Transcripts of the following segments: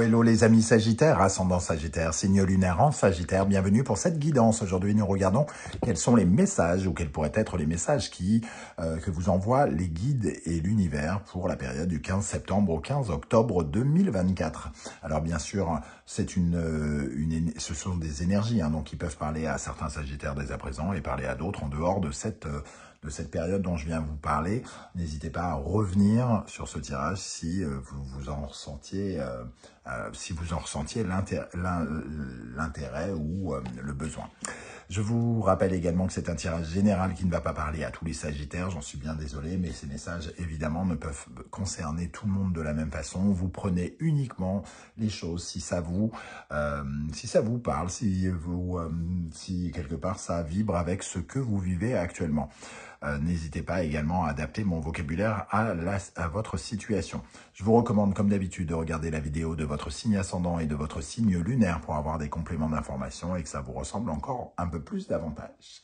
Hello, hello les amis Sagittaires, ascendant Sagittaire, signe lunaire en Sagittaire, bienvenue pour cette guidance. Aujourd'hui, nous regardons quels sont les messages ou quels pourraient être les messages que vous envoient les guides et l'univers pour la période du 15 septembre au 15 octobre 2024. Alors bien sûr, ce sont des énergies donc qui peuvent parler à certains Sagittaires dès à présent et parler à d'autres en dehors de cette période dont je viens vous parler. N'hésitez pas à revenir sur ce tirage si vous en ressentiez l'intérêt ou le besoin. Je vous rappelle également que c'est un tirage général qui ne va pas parler à tous les Sagittaires, j'en suis bien désolé, mais ces messages évidemment ne peuvent concerner tout le monde de la même façon. Vous prenez uniquement les choses si ça vous parle, si quelque part ça vibre avec ce que vous vivez actuellement. N'hésitez pas également à adapter mon vocabulaire à votre situation. Je vous recommande comme d'habitude de regarder la vidéo de votre signe ascendant et de votre signe lunaire pour avoir des compléments d'information et que ça vous ressemble encore un peu plus davantage.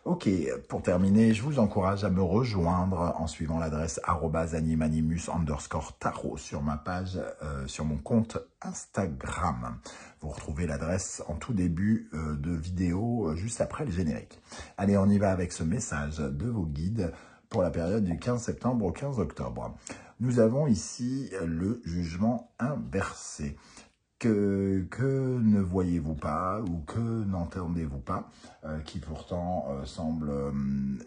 Ok, pour terminer, je vous encourage à me rejoindre en suivant l'adresse @animanimus_tarot sur ma page, sur mon compte Instagram. Vous retrouvez l'adresse en tout début de vidéo, juste après le générique. Allez, on y va avec ce message de vos guides pour la période du 15 septembre au 15 octobre. Nous avons ici le jugement inversé. Que ne voyez-vous pas ou que n'entendez-vous pas, qui pourtant semble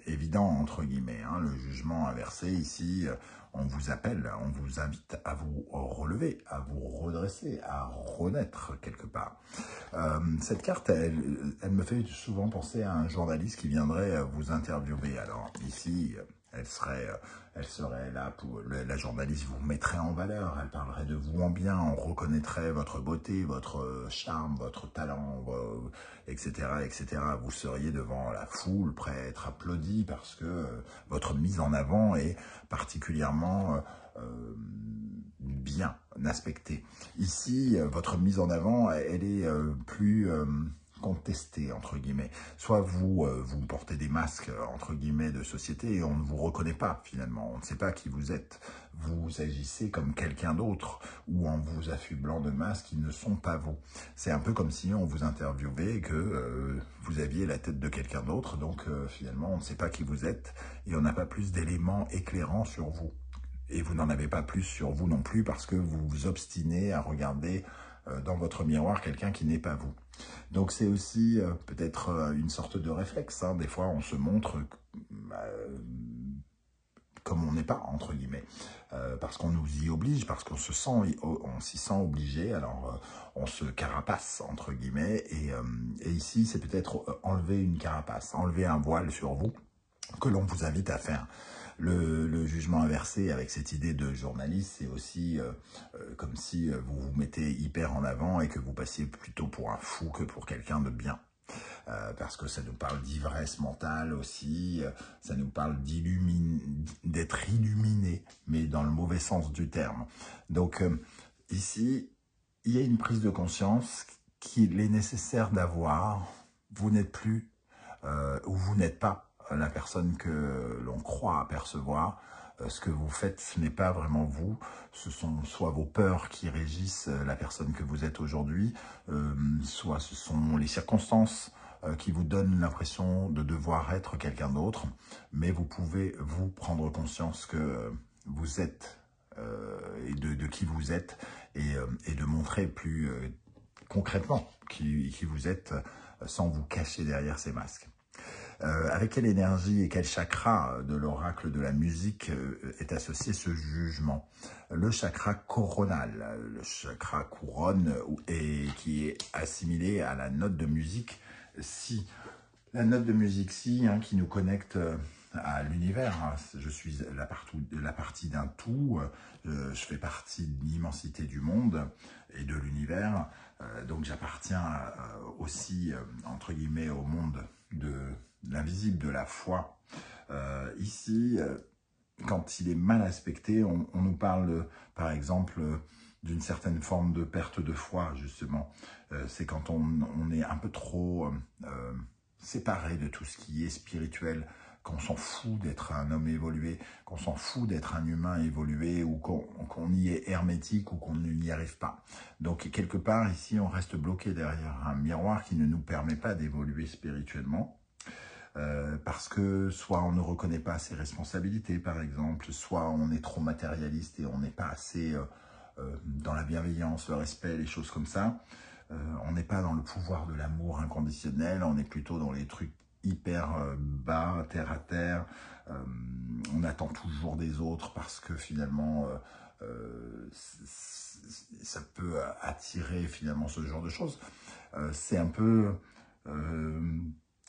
évident entre guillemets. Le jugement inversé ici, on vous appelle, on vous invite à vous relever, à vous redresser, à renaître quelque part. Cette carte, elle me fait souvent penser à un journaliste qui viendrait vous interviewer. Alors ici, elle serait là pour la journaliste vous mettrait en valeur, elle parlerait de vous en bien, on reconnaîtrait votre beauté, votre charme, votre talent, etc., etc. Vous seriez devant la foule, prêt à être applaudi parce que votre mise en avant est particulièrement bien aspectée. Ici, votre mise en avant, elle est plus contesté, entre guillemets. Soit vous portez des masques, entre guillemets, de société et on ne vous reconnaît pas, finalement. On ne sait pas qui vous êtes. Vous agissez comme quelqu'un d'autre ou en vous affublant de masques qui ne sont pas vous. C'est un peu comme si on vous interviewait et que vous aviez la tête de quelqu'un d'autre. Donc, finalement, on ne sait pas qui vous êtes et on n'a pas plus d'éléments éclairants sur vous. Et vous n'en avez pas plus sur vous non plus parce que vous vous obstinez à regarder dans votre miroir quelqu'un qui n'est pas vous. Donc c'est aussi peut-être une sorte de réflexe. Des fois, on se montre comme on n'est pas, entre guillemets, parce qu'on nous y oblige, parce qu'on s'y sent obligé, alors on se carapace, entre guillemets, et ici, c'est peut-être enlever une carapace, enlever un voile sur vous, que l'on vous invite à faire. Le jugement inversé avec cette idée de journaliste, c'est aussi comme si vous vous mettez hyper en avant et que vous passiez plutôt pour un fou que pour quelqu'un de bien. Parce que ça nous parle d'ivresse mentale aussi, ça nous parle d'être illuminé, mais dans le mauvais sens du terme. Donc ici, il y a une prise de conscience qu'il est nécessaire d'avoir. Vous n'êtes plus, ou vous n'êtes pas, la personne que l'on croit apercevoir. Ce que vous faites, ce n'est pas vraiment vous. Ce sont soit vos peurs qui régissent la personne que vous êtes aujourd'hui, soit ce sont les circonstances qui vous donnent l'impression de devoir être quelqu'un d'autre. Mais vous pouvez vous prendre conscience que vous êtes et de qui vous êtes et de montrer plus concrètement qui vous êtes sans vous cacher derrière ces masques. Avec quelle énergie et quel chakra de l'oracle de la musique est associé ce jugement? Le chakra coronal, le chakra couronne, et qui est assimilé à la note de musique Si. La note de musique Si, qui nous connecte à l'univers. Je suis la partie d'un tout, je fais partie de l'immensité du monde et de l'univers, donc j'appartiens aussi, entre guillemets, au monde de l'invisible, de la foi. Ici, quand il est mal aspecté, on nous parle, par exemple, d'une certaine forme de perte de foi, justement. C'est quand on est un peu trop séparé de tout ce qui est spirituel, qu'on s'en fout d'être un homme évolué, qu'on s'en fout d'être un humain évolué, ou qu'on y est hermétique, ou qu'on n'y arrive pas. Donc, quelque part, ici, on reste bloqué derrière un miroir qui ne nous permet pas d'évoluer spirituellement. Parce que soit on ne reconnaît pas ses responsabilités, par exemple, soit on est trop matérialiste et on n'est pas assez dans la bienveillance, le respect, les choses comme ça. On n'est pas dans le pouvoir de l'amour inconditionnel, on est plutôt dans les trucs hyper bas, terre à terre. On attend toujours des autres parce que finalement, ça peut attirer finalement ce genre de choses. C'est un peu...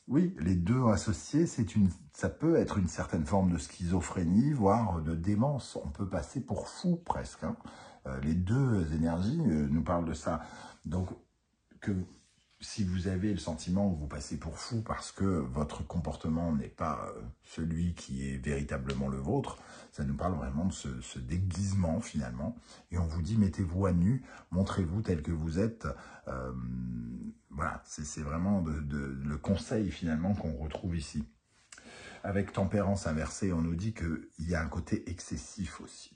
oui, les deux associés, ça peut être une certaine forme de schizophrénie, voire de démence. On peut passer pour fou presque. Hein. Les deux énergies nous parlent de ça. Donc, si vous avez le sentiment que vous passez pour fou parce que votre comportement n'est pas celui qui est véritablement le vôtre, ça nous parle vraiment de ce déguisement finalement. Et on vous dit, mettez-vous à nu, montrez-vous tel que vous êtes. Voilà, c'est vraiment le conseil finalement qu'on retrouve ici. Avec tempérance inversée, on nous dit qu'il y a un côté excessif aussi.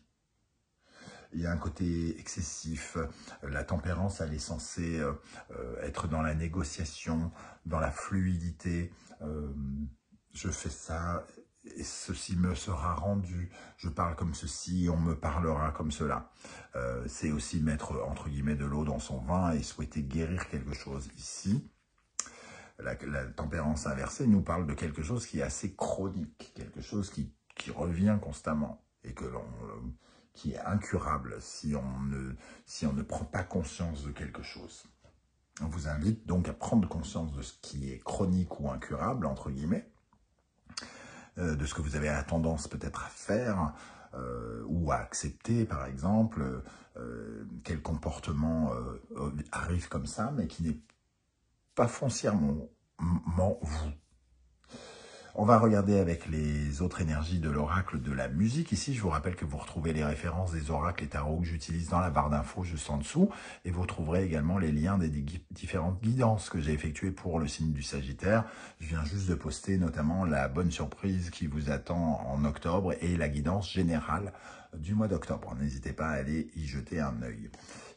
Il y a un côté excessif. La tempérance, elle est censée être dans la négociation, dans la fluidité. Je fais ça et ceci me sera rendu. Je parle comme ceci et on me parlera comme cela. C'est aussi mettre, entre guillemets, de l'eau dans son vin et souhaiter guérir quelque chose. Ici, la tempérance inversée nous parle de quelque chose qui est assez chronique, quelque chose qui revient constamment et qui est incurable si on ne prend pas conscience de quelque chose. On vous invite donc à prendre conscience de ce qui est chronique ou incurable, entre guillemets, de ce que vous avez la tendance peut-être à faire ou à accepter, par exemple, quel comportement arrive comme ça, mais qui n'est pas foncièrement vous. On va regarder avec les autres énergies de l'oracle de la musique. Ici, je vous rappelle que vous retrouvez les références des oracles et tarots que j'utilise dans la barre d'infos juste en dessous. Et vous trouverez également les liens des différentes guidances que j'ai effectuées pour le signe du Sagittaire. Je viens juste de poster notamment la bonne surprise qui vous attend en octobre et la guidance générale du mois d'octobre. N'hésitez pas à aller y jeter un œil.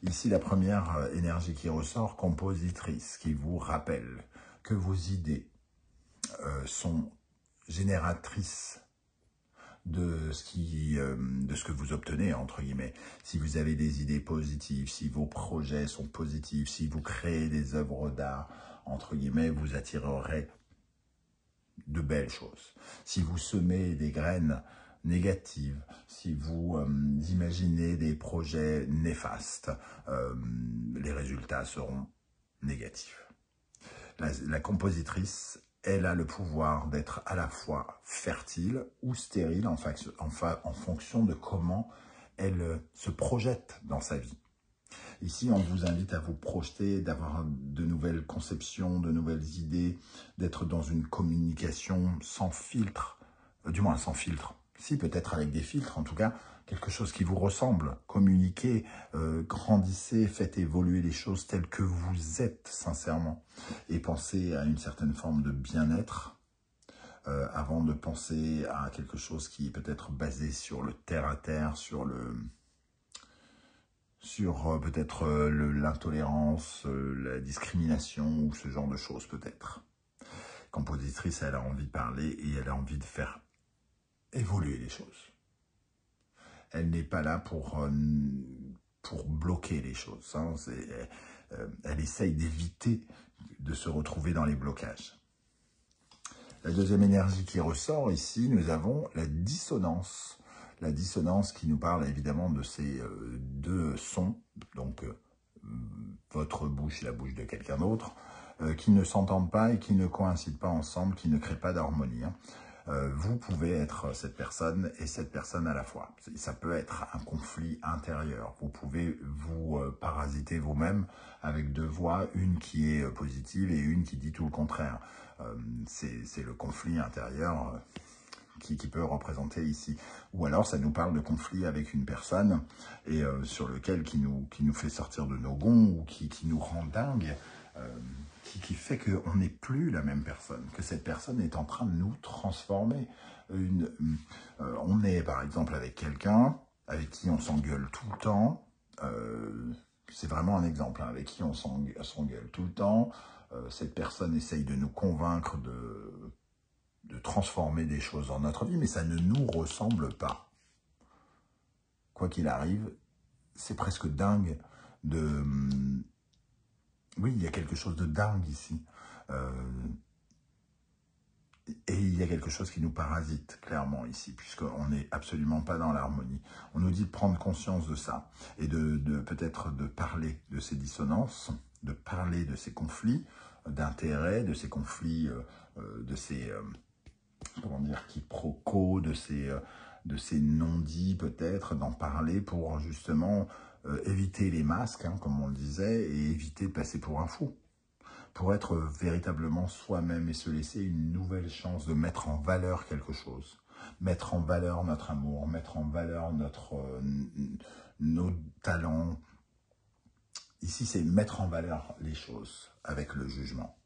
Ici, la première énergie qui ressort, compositrice, qui vous rappelle que vos idées sont génératrice de ce que vous obtenez, entre guillemets. Si vous avez des idées positives, si vos projets sont positifs, si vous créez des œuvres d'art, entre guillemets, vous attirerez de belles choses. Si vous semez des graines négatives, si vous imaginez des projets néfastes, les résultats seront négatifs. La compositrice, elle a le pouvoir d'être à la fois fertile ou stérile en fonction de comment elle se projette dans sa vie. Ici, on vous invite à vous projeter, d'avoir de nouvelles conceptions, de nouvelles idées, d'être dans une communication sans filtre, du moins sans filtre. Si, peut-être avec des filtres, en tout cas, quelque chose qui vous ressemble. Communiquez, grandissez, faites évoluer les choses telles que vous êtes, sincèrement. Et pensez à une certaine forme de bien-être avant de penser à quelque chose qui est peut-être basé sur le terre-à-terre, sur peut-être l'intolérance, la discrimination ou ce genre de choses peut-être. Compositrice, elle a envie de parler et elle a envie de faire évoluer les choses. Elle n'est pas là pour bloquer les choses. Hein. Elle essaye d'éviter de se retrouver dans les blocages. La deuxième énergie qui ressort ici, nous avons la dissonance. La dissonance qui nous parle évidemment de ces deux sons, donc votre bouche et la bouche de quelqu'un d'autre, qui ne s'entendent pas et qui ne coïncident pas ensemble, qui ne créent pas d'harmonie. Hein. Vous pouvez être cette personne et cette personne à la fois. Ça peut être un conflit intérieur. Vous pouvez vous parasiter vous-même avec deux voix, une qui est positive et une qui dit tout le contraire. C'est le conflit intérieur qui peut représenter ici. Ou alors, ça nous parle de conflit avec une personne et sur lequel qui nous fait sortir de nos gonds ou qui nous rend dingue. qui fait qu'on n'est plus la même personne, que cette personne est en train de nous transformer. On est par exemple avec quelqu'un avec qui on s'engueule tout le temps, c'est vraiment un exemple, hein, avec qui on s'engueule tout le temps, cette personne essaye de nous convaincre de transformer des choses dans notre vie, mais ça ne nous ressemble pas. Quoi qu'il arrive, c'est presque dingue de... Oui, il y a quelque chose de dingue ici. Et il y a quelque chose qui nous parasite, clairement, ici, puisqu'on n'est absolument pas dans l'harmonie. On nous dit de prendre conscience de ça, et peut-être de parler de ces dissonances, de parler de ces conflits d'intérêts, de ces conflits, de ces, comment dire, quiproquos, de ces non-dits, peut-être, d'en parler pour, justement, éviter les masques, hein, comme on le disait, et éviter de passer pour un fou. Pour être véritablement soi-même et se laisser une nouvelle chance de mettre en valeur quelque chose. Mettre en valeur notre amour, mettre en valeur nos talents. Ici, c'est mettre en valeur les choses avec le jugement.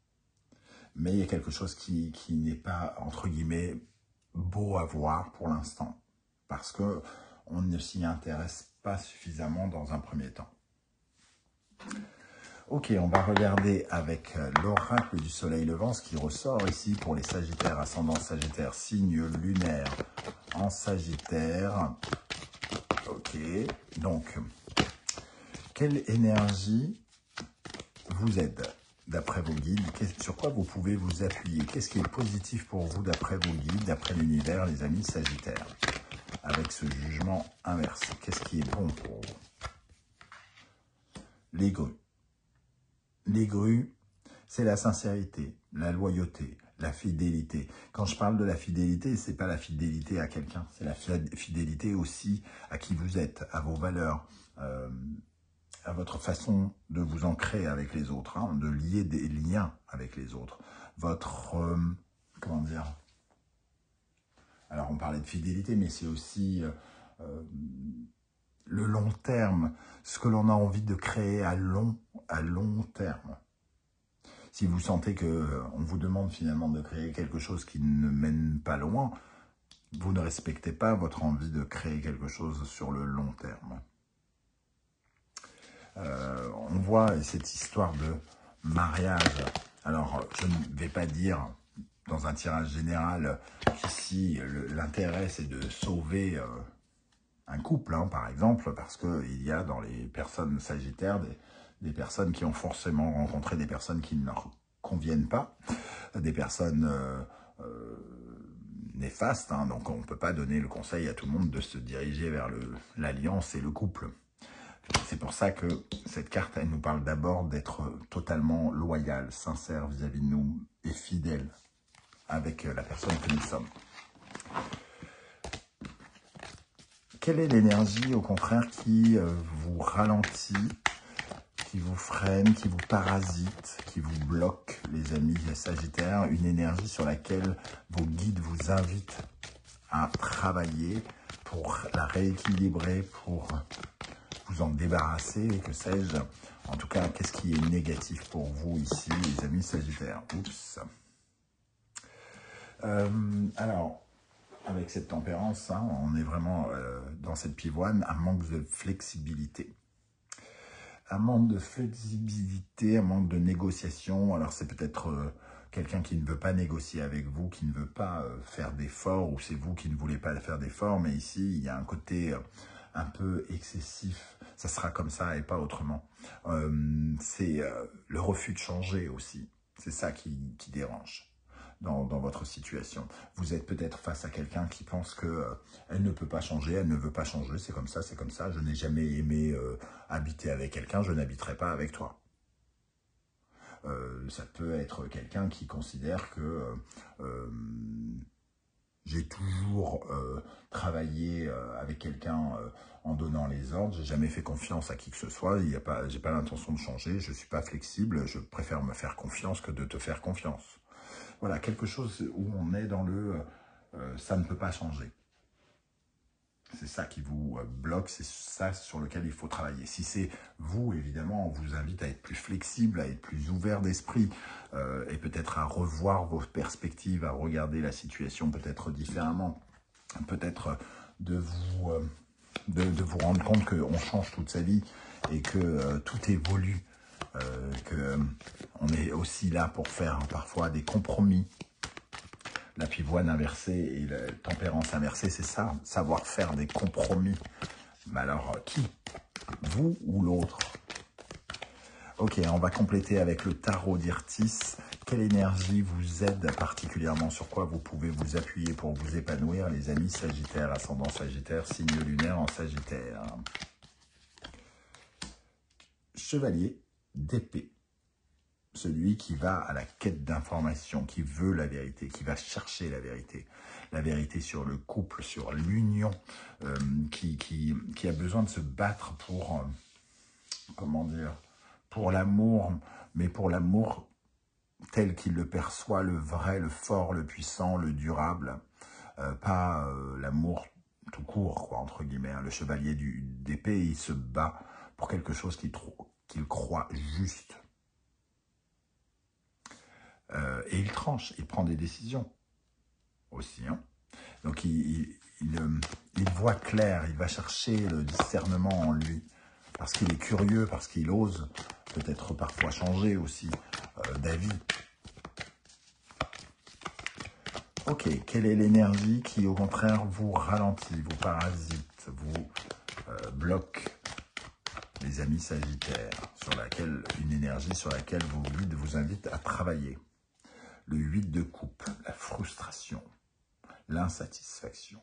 Mais il y a quelque chose qui n'est pas, entre guillemets, beau à voir pour l'instant. Parce qu'on ne s'y intéresse pas suffisamment dans un premier temps. Ok, on va regarder avec l'oracle du soleil levant, ce qui ressort ici pour les sagittaires, ascendant sagittaire, signe lunaire en sagittaire. Ok, donc, quelle énergie vous aide d'après vos guides? Sur quoi vous pouvez vous appuyer? Qu'est-ce qui est positif pour vous d'après vos guides, d'après l'univers, les amis sagittaires? Avec ce jugement inverse, qu'est-ce qui est bon pour vous? Les grues. Les grues, c'est la sincérité, la loyauté, la fidélité. Quand je parle de la fidélité, c'est pas la fidélité à quelqu'un, c'est la fidélité aussi à qui vous êtes, à vos valeurs, à votre façon de vous ancrer avec les autres, hein, de lier des liens avec les autres. Votre, comment dire? Alors on parlait de fidélité, mais c'est aussi le long terme, ce que l'on a envie de créer à long terme. Si vous sentez qu'on vous demande finalement de créer quelque chose qui ne mène pas loin, vous ne respectez pas votre envie de créer quelque chose sur le long terme. On voit cette histoire de mariage. Alors, je ne vais pas dire dans un tirage général qu'ici, l'intérêt, c'est de sauver un couple, hein, par exemple, parce qu'il y a dans les personnes sagittaires des personnes qui ont forcément rencontré des personnes qui ne leur conviennent pas, des personnes néfastes, hein, donc on ne peut pas donner le conseil à tout le monde de se diriger vers l'alliance et le couple. C'est pour ça que cette carte, elle nous parle d'abord d'être totalement loyal, sincère vis-à-vis de nous et fidèle avec la personne que nous sommes. Quelle est l'énergie, au contraire, qui vous ralentit, qui vous freine, qui vous parasite, qui vous bloque, les amis sagittaires? Une énergie sur laquelle vos guides vous invitent à travailler pour la rééquilibrer, pour vous en débarrasser, que sais-je. En tout cas, qu'est-ce qui est négatif pour vous ici, les amis sagittaires? Oups. Alors, avec cette tempérance, hein, on est vraiment dans cette pivoine, un manque de flexibilité. Un manque de flexibilité, un manque de négociation. Alors, c'est peut-être quelqu'un qui ne veut pas négocier avec vous, qui ne veut pas faire d'efforts, ou c'est vous qui ne voulez pas faire d'efforts, mais ici, il y a un côté un peu excessif. Ça sera comme ça et pas autrement. C'est le refus de changer aussi. C'est ça qui dérange dans votre situation. Vous êtes peut-être face à quelqu'un qui pense qu'elle ne peut pas changer, elle ne veut pas changer, c'est comme ça, je n'ai jamais aimé habiter avec quelqu'un, je n'habiterai pas avec toi. Ça peut être quelqu'un qui considère que j'ai toujours travaillé avec quelqu'un en donnant les ordres, j'ai jamais fait confiance à qui que ce soit, j'ai pas l'intention de changer, je suis pas flexible, je préfère me faire confiance que de te faire confiance. Voilà, quelque chose où on est dans le ça ne peut pas changer. C'est ça qui vous bloque, c'est ça sur lequel il faut travailler. Si c'est vous, évidemment, on vous invite à être plus flexible, à être plus ouvert d'esprit et peut-être à revoir vos perspectives, à regarder la situation peut-être différemment. Peut-être de vous rendre compte qu'on change toute sa vie et que tout évolue, qu'on est aussi là pour faire parfois des compromis. La pivoine inversée et la tempérance inversée, c'est ça, savoir faire des compromis. Mais alors, qui? Vous ou l'autre? Ok, on va compléter avec le tarot d'Irtis. Quelle énergie vous aide particulièrement? Sur quoi vous pouvez vous appuyer pour vous épanouir, les amis Sagittaire, ascendant Sagittaire, signe lunaire en Sagittaire. Chevalier d'épée. Celui qui va à la quête d'informations, qui veut la vérité, qui va chercher la vérité sur le couple, sur l'union, qui a besoin de se battre pour, comment dire, pour l'amour, mais pour l'amour tel qu'il le perçoit, le vrai, le fort, le puissant, le durable, pas l'amour tout court, quoi, entre guillemets. Hein. Le chevalier d'épée, il se bat pour quelque chose qu'il croit juste. Et il tranche, il prend des décisions aussi. Hein. Donc il voit clair, il va chercher le discernement en lui, parce qu'il est curieux, parce qu'il ose peut-être parfois changer aussi d'avis. Ok, quelle est l'énergie qui au contraire vous ralentit, vous parasite, vous bloque, les amis Sagittaires, une énergie sur laquelle vos guides vous invitent à travailler? Le 8 de coupe, la frustration, l'insatisfaction.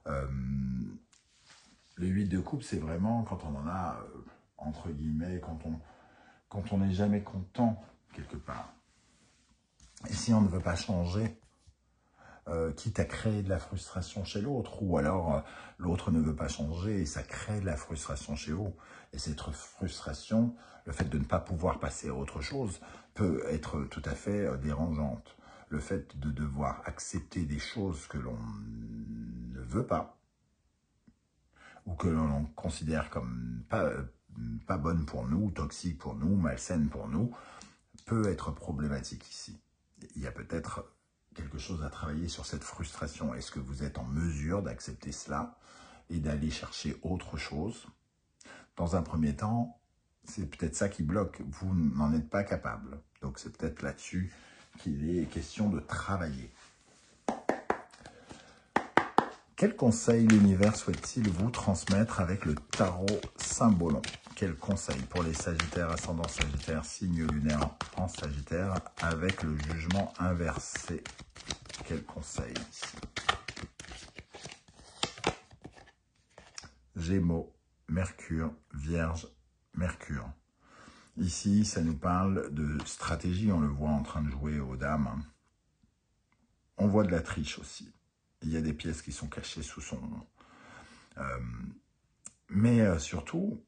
Le 8 de coupe, c'est vraiment quand on en a, entre guillemets, quand on n'est jamais content, quelque part. Et si on ne veut pas changer, quitte à créer de la frustration chez l'autre, ou alors l'autre ne veut pas changer et ça crée de la frustration chez vous. Et cette frustration, le fait de ne pas pouvoir passer à autre chose, peut être tout à fait dérangeante. Le fait de devoir accepter des choses que l'on ne veut pas, ou que l'on considère comme pas bonnes pour nous, toxiques pour nous, malsaines pour nous, peut être problématique ici. Il y a peut-être quelque chose à travailler sur cette frustration. Est-ce que vous êtes en mesure d'accepter cela et d'aller chercher autre chose? Dans un premier temps, c'est peut-être ça qui bloque. Vous n'en êtes pas capable. Donc c'est peut-être là-dessus qu'il est question de travailler. Quel conseil l'univers souhaite-t-il vous transmettre avec le tarot Symbolon? Quel conseil pour les Sagittaires, ascendant Sagittaire, signe lunaire en Sagittaire, avec le jugement inversé? Quel conseil ici? Gémeaux, Mercure, Vierge, Mercure. Ici, ça nous parle de stratégie, on le voit en train de jouer aux dames. On voit de la triche aussi. Il y a des pièces qui sont cachées sous son nom. Mais surtout,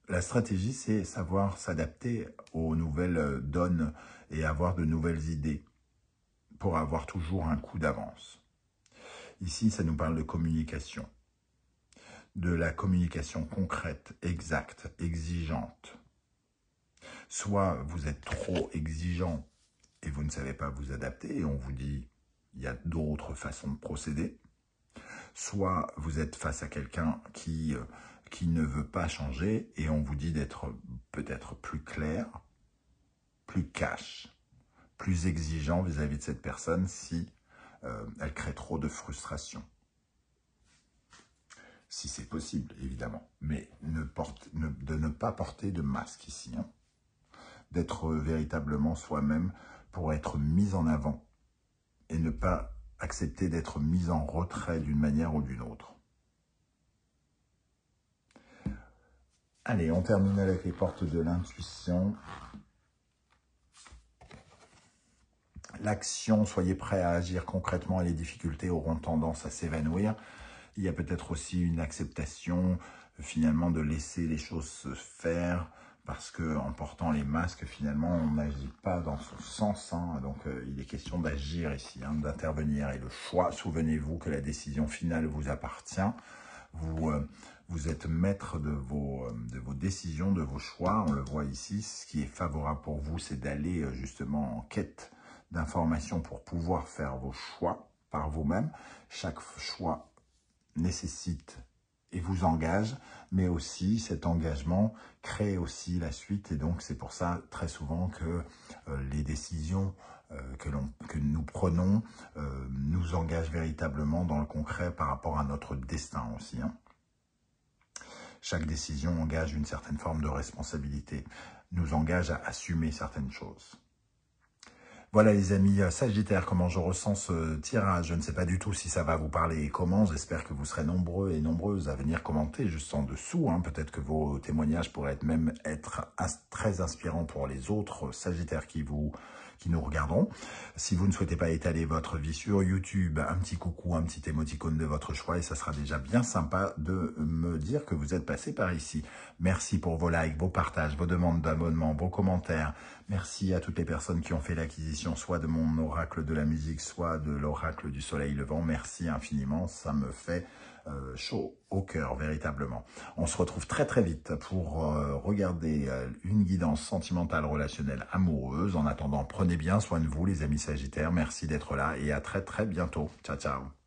la stratégie, c'est savoir s'adapter aux nouvelles donnes et avoir de nouvelles idées pour avoir toujours un coup d'avance. Ici, ça nous parle de communication. De la communication concrète, exacte, exigeante. Soit vous êtes trop exigeant et vous ne savez pas vous adapter et on vous dit il y a d'autres façons de procéder. Soit vous êtes face à quelqu'un qui ne veut pas changer et on vous dit d'être peut-être plus clair, plus cash, plus exigeant vis-à-vis de cette personne si elle crée trop de frustration. Si c'est possible, évidemment. Mais de ne pas porter de masque ici. Hein. D'être véritablement soi-même pour être mis en avant et ne pas accepter d'être mis en retrait d'une manière ou d'une autre. Allez, on termine avec les portes de l'intuition. L'action, soyez prêts à agir concrètement et les difficultés auront tendance à s'évanouir. Il y a peut-être aussi une acceptation finalement de laisser les choses se faire parce que en portant les masques, finalement, on n'agit pas dans ce sens. Hein. Donc, il est question d'agir ici, hein, d'intervenir. Et le choix, souvenez-vous que la décision finale vous appartient. Vous êtes maître de vos décisions, de vos choix. On le voit ici. Ce qui est favorable pour vous, c'est d'aller justement en quête d'informations pour pouvoir faire vos choix par vous-même. Chaque choix nécessite et vous engage, mais aussi cet engagement crée aussi la suite. Et donc, c'est pour ça très souvent que les décisions que nous prenons nous engagent véritablement dans le concret par rapport à notre destin aussi. Hein. Chaque décision engage une certaine forme de responsabilité, nous engage à assumer certaines choses. Voilà les amis Sagittaires, comment je ressens ce tirage. Je ne sais pas du tout si ça va vous parler et comment. J'espère que vous serez nombreux et nombreuses à venir commenter juste en dessous. Hein. Peut-être que vos témoignages pourraient même être très inspirants pour les autres Sagittaires qui nous regarderont. Si vous ne souhaitez pas étaler votre vie sur YouTube, un petit coucou, un petit émoticône de votre choix et ça sera déjà bien sympa de me dire que vous êtes passé par ici. Merci pour vos likes, vos partages, vos demandes d'abonnement, vos commentaires. Merci à toutes les personnes qui ont fait l'acquisition soit de mon oracle de la musique, soit de l'oracle du soleil levant. Merci infiniment, ça me fait chaud au cœur, véritablement. On se retrouve très très vite pour regarder une guidance sentimentale, relationnelle, amoureuse. En attendant, prenez bien soin de vous les amis Sagittaires. Merci d'être là et à très très bientôt. Ciao, ciao.